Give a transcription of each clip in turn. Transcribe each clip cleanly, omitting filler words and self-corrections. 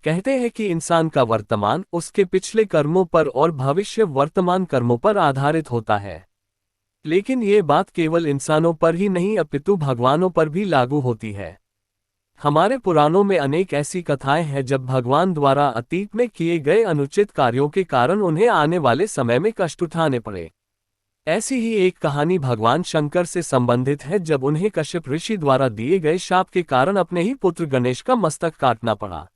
कहते हैं कि इंसान का वर्तमान उसके पिछले कर्मों पर और भविष्य वर्तमान कर्मों पर आधारित होता है। लेकिन ये बात केवल इंसानों पर ही नहीं अपितु भगवानों पर भी लागू होती है। हमारे पुराणों में अनेक ऐसी कथाएं हैं जब भगवान द्वारा अतीत में किए गए अनुचित कार्यों के कारण उन्हें आने वाले समय में कष्ट उठाने पड़े। ऐसी ही एक कहानी भगवान शंकर से संबंधित है, जब उन्हें कश्यप ऋषि द्वारा दिए गए शाप के कारण अपने ही पुत्र गणेश का मस्तक काटना पड़ा।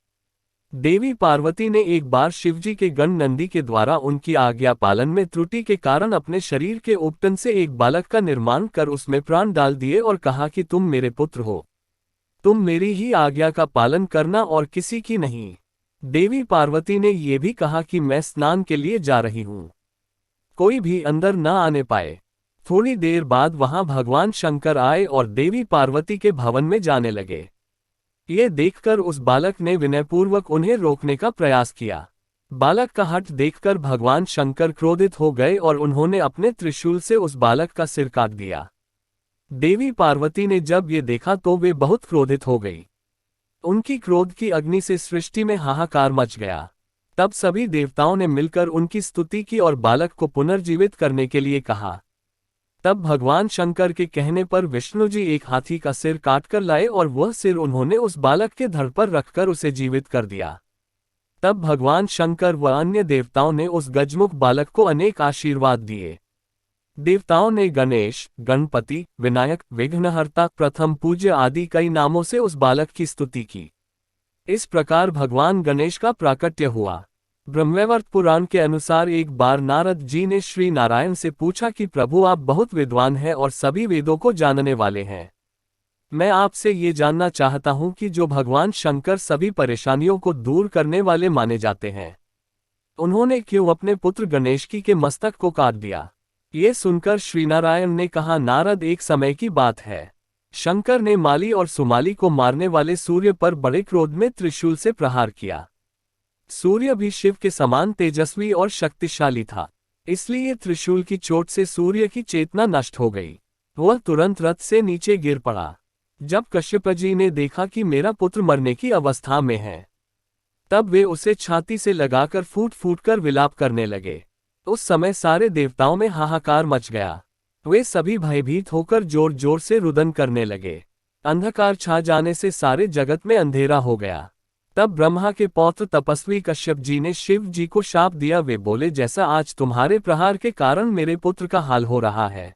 देवी पार्वती ने एक बार शिवजी के गण नंदी के द्वारा उनकी आज्ञा पालन में त्रुटि के कारण अपने शरीर के उपटन से एक बालक का निर्माण कर उसमें प्राण डाल दिए और कहा कि तुम मेरे पुत्र हो, तुम मेरी ही आज्ञा का पालन करना और किसी की नहीं। देवी पार्वती ने यह भी कहा कि मैं स्नान के लिए जा रही हूं, कोई भी अंदर न आने पाए। थोड़ी देर बाद वहां भगवान शंकर आए और देवी पार्वती के भवन में जाने लगे। ये देखकर उस बालक ने विनयपूर्वक उन्हें रोकने का प्रयास किया। बालक का हठ देखकर भगवान शंकर क्रोधित हो गए और उन्होंने अपने त्रिशूल से उस बालक का सिर काट दिया। देवी पार्वती ने जब ये देखा तो वे बहुत क्रोधित हो गई। उनकी क्रोध की अग्नि से सृष्टि में हाहाकार मच गया। तब सभी देवताओं ने मिलकर उनकी स्तुति की और बालक को पुनर्जीवित करने के लिए कहा। तब भगवान शंकर के कहने पर विष्णु जी एक हाथी का सिर काटकर लाए और वह सिर उन्होंने उस बालक के धड़ पर रखकर उसे जीवित कर दिया। तब भगवान शंकर व अन्य देवताओं ने उस गजमुख बालक को अनेक आशीर्वाद दिए। देवताओं ने गणेश, गणपति, विनायक, विघ्नहर्ता, प्रथम पूज्य आदि कई नामों से उस बालक की स्तुति की। इस प्रकार भगवान गणेश का प्राकट्य हुआ। ब्रह्मवैवर्त पुराण के अनुसार एक बार नारद जी ने श्री नारायण से पूछा कि प्रभु, आप बहुत विद्वान हैं और सभी वेदों को जानने वाले हैं। मैं आपसे ये जानना चाहता हूं कि जो भगवान शंकर सभी परेशानियों को दूर करने वाले माने जाते हैं, उन्होंने क्यों अपने पुत्र गणेश की के मस्तक को काट दिया। ये सुनकर श्रीनारायण ने कहा, नारद, एक समय की बात है। शंकर ने माली और सुमाली को मारने वाले सूर्य पर बड़े क्रोध में त्रिशूल से प्रहार किया। सूर्य भी शिव के समान तेजस्वी और शक्तिशाली था, इसलिए त्रिशूल की चोट से सूर्य की चेतना नष्ट हो गई। वह तुरंत रथ से नीचे गिर पड़ा। जब कश्यप जी ने देखा कि मेरा पुत्र मरने की अवस्था में है, तब वे उसे छाती से लगाकर फूट फूट कर विलाप करने लगे। उस समय सारे देवताओं में हाहाकार मच गया। वे सभी भयभीत होकर जोर जोर से रुदन करने लगे। अंधकार छा जाने से सारे जगत में अंधेरा हो गया। तब ब्रह्मा के पौत्र तपस्वी कश्यप जी ने शिव जी को शाप दिया। वे बोले, जैसा आज तुम्हारे प्रहार के कारण मेरे पुत्र का हाल हो रहा है,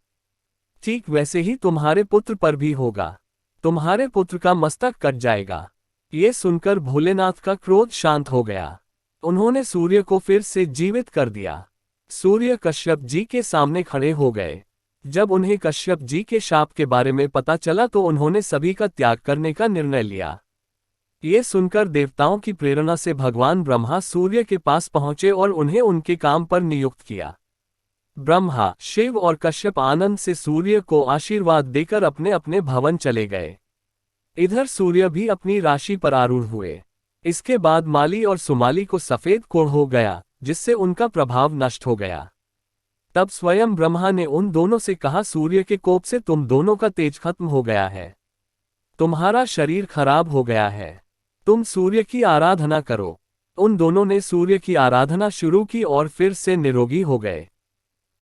ठीक वैसे ही तुम्हारे पुत्र पर भी होगा। तुम्हारे पुत्र का मस्तक कट जाएगा। ये सुनकर भोलेनाथ का क्रोध शांत हो गया। उन्होंने सूर्य को फिर से जीवित कर दिया। सूर्य कश्यप जी के सामने खड़े हो गए। जब उन्हें कश्यप जी के शाप के बारे में पता चला तो उन्होंने सभी का त्याग करने का निर्णय लिया। ये सुनकर देवताओं की प्रेरणा से भगवान ब्रह्मा सूर्य के पास पहुंचे और उन्हें उनके काम पर नियुक्त किया। ब्रह्मा, शिव और कश्यप आनंद से सूर्य को आशीर्वाद देकर अपने अपने भवन चले गए। इधर सूर्य भी अपनी राशि पर आरूढ़ हुए। इसके बाद माली और सुमाली को सफेद कोढ़ हो गया, जिससे उनका प्रभाव नष्ट हो गया। तब स्वयं ब्रह्मा ने उन दोनों से कहा, सूर्य के कोप से तुम दोनों का तेज खत्म हो गया है, तुम्हारा शरीर खराब हो गया है, तुम सूर्य की आराधना करो। उन दोनों ने सूर्य की आराधना शुरू की और फिर से निरोगी हो गए।